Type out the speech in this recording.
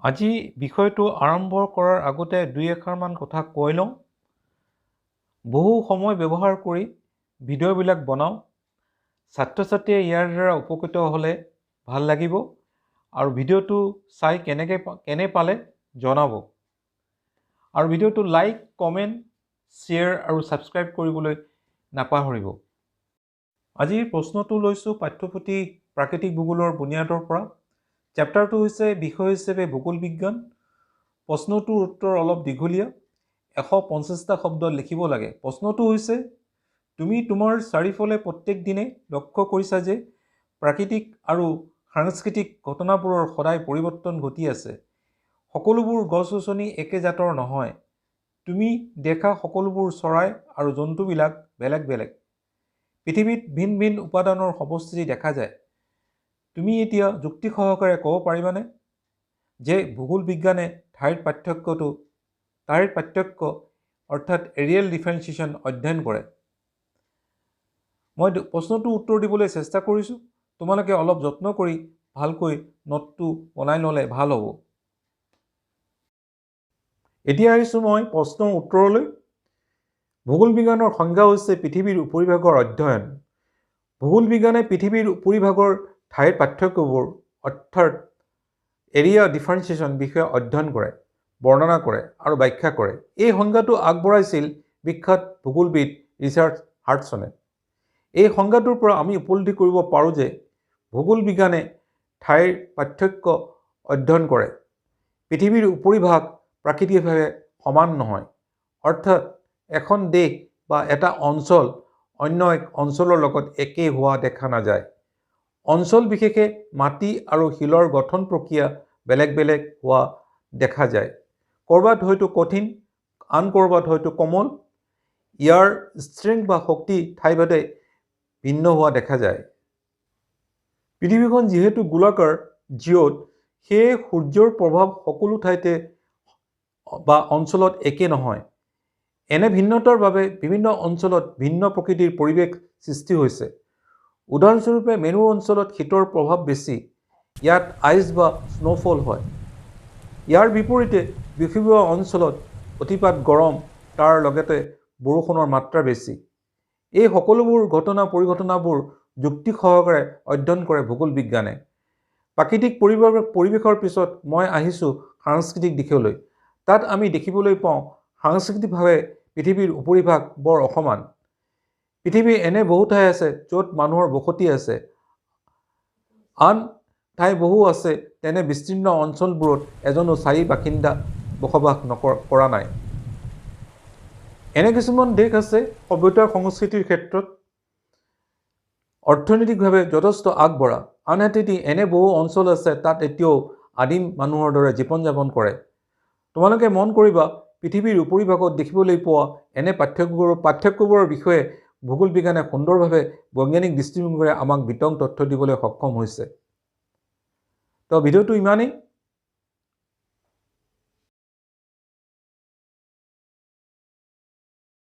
আজি বিষয়টো আৰম্ভ কৰাৰ আগতে দুই এষাৰমান কথা কৈ লওঁ। বহু সময় ব্যৱহাৰ কৰি ভিডিঅ'বিলাক বনাওঁ। ছাত্ৰ ছাত্ৰীয়ে ইয়াৰ দ্বাৰা উপকৃত হ'লে ভাল লাগিব আৰু ভিডিঅ'টো চাই কেনে পালে জনাব। আৰু ভিডিঅ'টো লাইক, কমেণ্ট, শ্বেয়াৰ আৰু ছাবস্ক্ৰাইব কৰিবলৈ নাপাহৰিব। আজিৰ প্ৰশ্নটো লৈছোঁ পাঠ্যপুথি প্ৰাকৃতিক ভূগোলৰ বুনিয়াদৰ পৰা। চেপ্টাৰটো হৈছে বিষয় হিচাপে ভূগোল বিজ্ঞান। প্ৰশ্নটোৰ উত্তৰ অলপ দীঘলীয়া, 150টা শব্দ লিখিব লাগে। প্ৰশ্নটো হৈছে, তুমি তোমাৰ চাৰিওফালে প্ৰত্যেক দিনে লক্ষ্য কৰিছা যে প্ৰাকৃতিক আৰু সাংস্কৃতিক ঘটনাবোৰৰ সদায় পৰিৱৰ্তন ঘটি আছে। সকলোবোৰ গছ-গছনি একে জাতৰ নহয়। তুমি দেখা সকলোবোৰ চৰাই আৰু জন্তুবিলাক বেলেগ বেলেগ। পৃথিৱীত ভিন ভিন উপাদানৰ সমষ্টি দেখা যায়। তুমি এতিয়া যুক্তি সহকাৰে ক'ব পাৰিবানে যে ভূগোল বিজ্ঞানে ঠাইৰ পাৰ্থক্য অৰ্থাৎ এৰিয়েল ডিফাৰেঞ্চিয়েশ্যন অধ্যয়ন কৰে? মই প্ৰশ্নটোৰ উত্তৰ দিবলৈ চেষ্টা কৰিছোঁ। তোমালোকে অলপ যত্ন কৰি ভালকৈ নোটটো বনাই ল'লে ভাল হ'ব। এতিয়া আহিছোঁ মই প্ৰশ্নৰ উত্তৰলৈ। ভূগোল বিজ্ঞানৰ সংজ্ঞা হৈছে পৃথিৱীৰ উপৰিভাগৰ অধ্যয়ন। ভূগোল বিজ্ঞানে পৃথিৱীৰ উপৰিভাগৰ ঠাইৰ পাৰ্থক্যবোৰ অৰ্থাৎ এৰিয়া ডিফাৰেঞ্চিয়েশ্যন বিষয়ে অধ্যয়ন কৰে, বৰ্ণনা কৰে আৰু ব্যাখ্যা কৰে। এই সংজ্ঞাটো আগবঢ়াইছিল বিখ্যাত ভূগোলবিদ ৰিচাৰ্ড হাডছনে। এই সংজ্ঞাটোৰ পৰা আমি উপলব্ধি কৰিব পাৰোঁ যে ভূগোল বিজ্ঞানে ঠাইৰ পাৰ্থক্য অধ্যয়ন কৰে। পৃথিৱীৰ উপৰিভাগ প্ৰাকৃতিকভাৱে সমান নহয়, অৰ্থাৎ এখন দেশ বা এটা অঞ্চল অন্য এক অঞ্চলৰ লগত একেই হোৱা দেখা নাযায়। অঞ্চল বিশেষে মাটি আৰু শিলৰ গঠন প্ৰক্ৰিয়া বেলেগ বেলেগ হোৱা দেখা যায়। ক'ৰবাত হয়তো কঠিন, আন ক'ৰবাত হয়তো কোমল। ইয়াৰ ষ্ট্ৰেংথ বা শক্তি ঠাইভেদে ভিন্ন হোৱা দেখা যায়। পৃথিৱীখন যিহেতু গোলাকাৰ জিঅ'ড, সেয়ে সূৰ্যৰ প্ৰভাৱ সকলো ঠাইতে বা অঞ্চলত একে নহয়। এনে ভিন্নতাৰ বাবে বিভিন্ন অঞ্চলত ভিন্ন প্ৰকৃতিৰ পৰিৱেশ সৃষ্টি হৈছে। উদাহৰণস্বৰূপে মেৰু অঞ্চলত শীতৰ প্ৰভাৱ বেছি, ইয়াত আইচ বা স্ন'ফল হয়। ইয়াৰ বিপৰীতে বিষুৱীয় অঞ্চলত অতিপাত গৰম, তাৰ লগতে বৰষুণৰ মাত্ৰা বেছি। এই সকলোবোৰ পৰিঘটনাবোৰ যুক্তি সহকাৰে অধ্যয়ন কৰে ভূগোল বিজ্ঞানে। প্ৰাকৃতিক পৰিৱেশৰ পিছত মই আহিছোঁ সাংস্কৃতিক দিশলৈ। তাত আমি দেখিবলৈ পাওঁ সাংস্কৃতিকভাৱে পৃথিৱীৰ উপৰিভাগ বৰ অসমান। পৃথিৱীৰ এনে বহু ঠাই আছে য'ত মানুহৰ বসতি আছে, আন ঠাই বহু আছে তেনে বিস্তীৰ্ণ অঞ্চলবোৰত এজনো স্থায়ী বাসিন্দা বসবাস কৰা নাই। এনে কিছুমান দেশ আছে সভ্যতাৰ সংস্কৃতিৰ ক্ষেত্ৰত অৰ্থনৈতিকভাৱে যথেষ্ট আগবঢ়া, আনহাতে এনে বহু অঞ্চল আছে তাত এতিয়াও আদিম মানুহৰ দৰে জীৱন যাপন কৰে। তোমালোকে মন কৰিবা পৃথিৱীৰ উপৰিভাগত দেখিবলৈ পোৱা এনে পাৰ্থক্যবোৰৰ বিষয়ে ভূগোল বিজ্ঞানে সুন্দৰভাৱে বৈজ্ঞানিক দৃষ্টিভংগীৰে আমাক বিতং তথ্য দিবলৈ সক্ষম হৈছে। তো ভিডিঅ'টো ইমানেই।